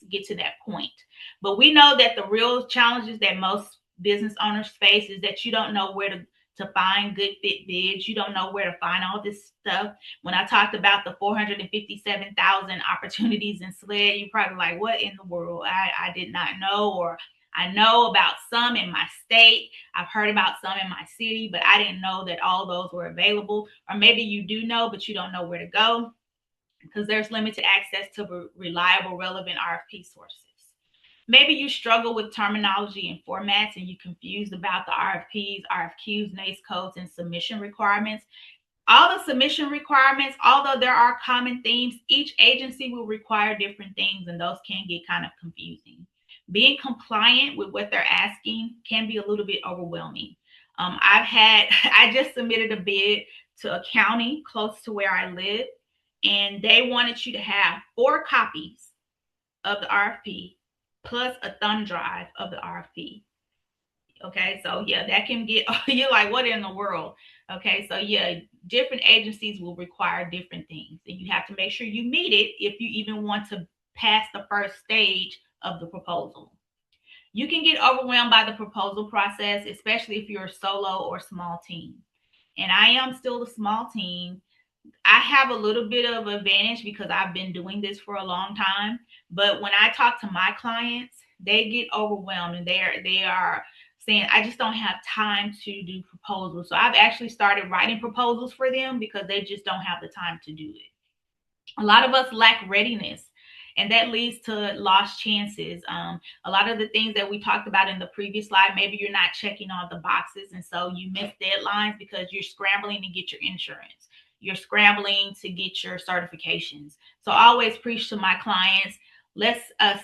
get to that point. But we know that the real challenges that most business owners face is that you don't know where to find good fit bids. You don't know where to find all this stuff. When I talked about the 457,000 opportunities in SLED, you're probably like, what in the world? I did not know, or I know about some in my state. I've heard about some in my city, but I didn't know that all those were available. Or maybe you do know, but you don't know where to go because there's limited access to reliable, relevant RFP sources. Maybe you struggle with terminology and formats and you're confused about the RFPs, RFQs, NACE codes, and submission requirements. All the submission requirements, although there are common themes, each agency will require different things, and those can get kind of confusing. Being compliant with what they're asking can be a little bit overwhelming. I just submitted a bid to a county close to where I live, and they wanted you to have 4 copies of the RFP plus a thumb drive of the RFP. Okay, so yeah, that can get, you're like, what in the world? Okay, so yeah, different agencies will require different things, and you have to make sure you meet it if you even want to pass the first stage of the proposal. You can get overwhelmed by the proposal process, especially if you're a solo or small team. And I am still a small team. I have a little bit of advantage because I've been doing this for a long time. But when I talk to my clients, they get overwhelmed and they are saying, I just don't have time to do proposals. So I've actually started writing proposals for them because they just don't have the time to do it. A lot of us lack readiness, and that leads to lost chances. A lot of the things that we talked about in the previous slide, maybe you're not checking all the boxes, and so you miss deadlines because you're scrambling to get your insurance. You're scrambling to get your certifications. So I always preach to my clients, let's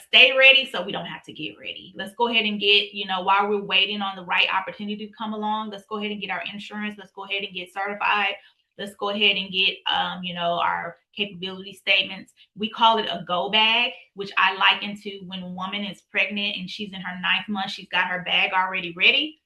stay ready so we don't have to get ready. Let's go ahead and get, while we're waiting on the right opportunity to come along, let's go ahead and get our insurance. Let's go ahead and get certified. Let's go ahead and get, our capability statements. We call it a go bag, which I liken to when a woman is pregnant and she's in her 9th month, she's got her bag already ready.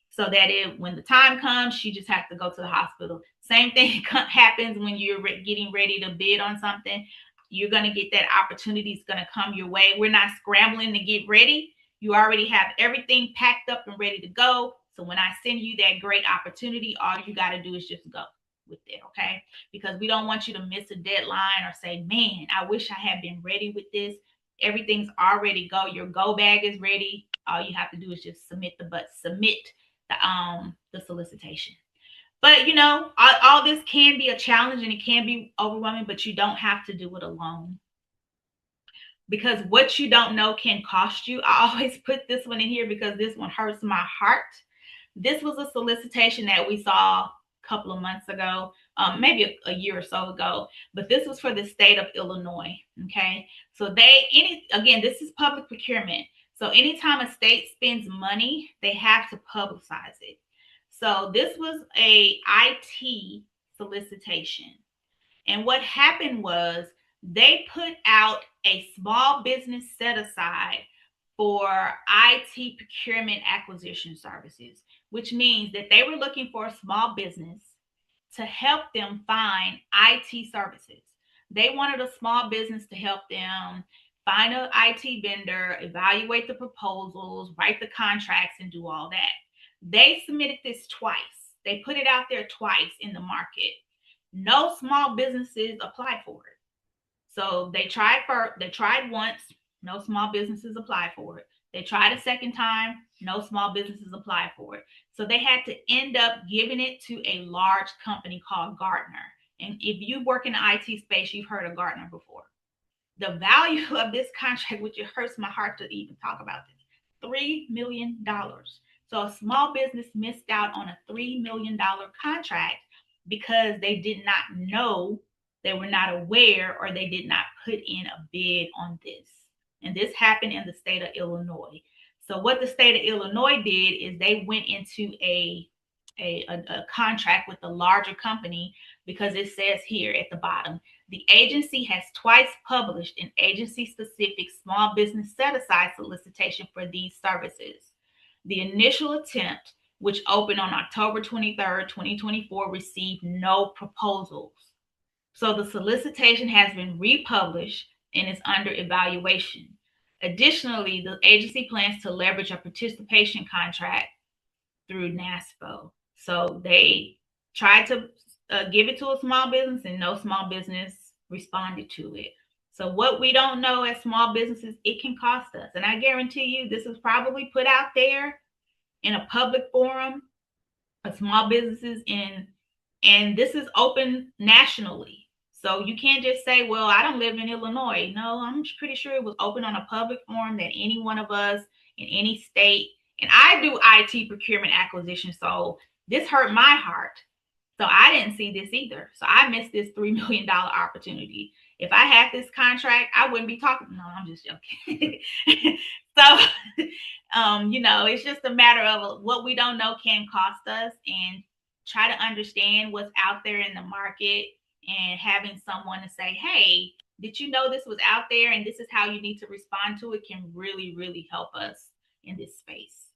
So that when the time comes, she just has to go to the hospital. Same thing happens when you're getting ready to bid on something. You're going to get that opportunity. It's going to come your way. We're not scrambling to get ready. You already have everything packed up and ready to go. So when I send you that great opportunity, all you got to do is just go with it, okay? Because we don't want you to miss a deadline or say, man, I wish I had been ready with this. Everything's already go. Your go bag is ready. All you have to do is just submit the solicitation. But all this can be a challenge and it can be overwhelming, but you don't have to do it alone, because what you don't know can cost you. I always put this one in here because this one hurts my heart. This was a solicitation that we saw a couple of months ago, maybe a year or so ago, but this was for the state of Illinois. Okay, so again, this is public procurement. So anytime a state spends money, they have to publicize it. So this was a IT solicitation. And what happened was they put out a small business set aside for IT procurement acquisition services, which means that they were looking for a small business to help them find IT services. They wanted a small business to help them find an IT vendor, evaluate the proposals, write the contracts, and do all that. They submitted this twice. They put it out there twice in the market. No small businesses applied for it. So they tried once, no small businesses applied for it. They tried a second time, no small businesses applied for it. So they had to end up giving it to a large company called Gartner. And if you work in the IT space, you've heard of Gartner before. The value of this contract, which it hurts my heart to even talk about this, $3 million. So a small business missed out on a $3 million contract because they did not know, they were not aware, or they did not put in a bid on this. And this happened in the state of Illinois. So what the state of Illinois did is they went into a contract with a larger company, because it says here at the bottom, the agency has twice published an agency-specific small business set-aside solicitation for these services. The initial attempt, which opened on October 23rd, 2024, received no proposals. So the solicitation has been republished and is under evaluation. Additionally, the agency plans to leverage a participation contract through NASPO. So they tried to give it to a small business, and no small business responded to it. So what we don't know as small businesses, it can cost us. And I guarantee you, this is probably put out there in a public forum of small businesses, and this is open nationally. So you can't just say, well, I don't live in Illinois. No, I'm pretty sure it was open on a public forum that any one of us in any state, and I do IT procurement acquisition. So this hurt my heart. So I didn't see this either. So I missed this $3 million opportunity. If I had this contract, I wouldn't be talking. No, I'm just joking. So, it's just a matter of what we don't know can cost us, and try to understand what's out there in the market, and having someone to say, hey, did you know this was out there and this is how you need to respond to it, can really, really help us in this space.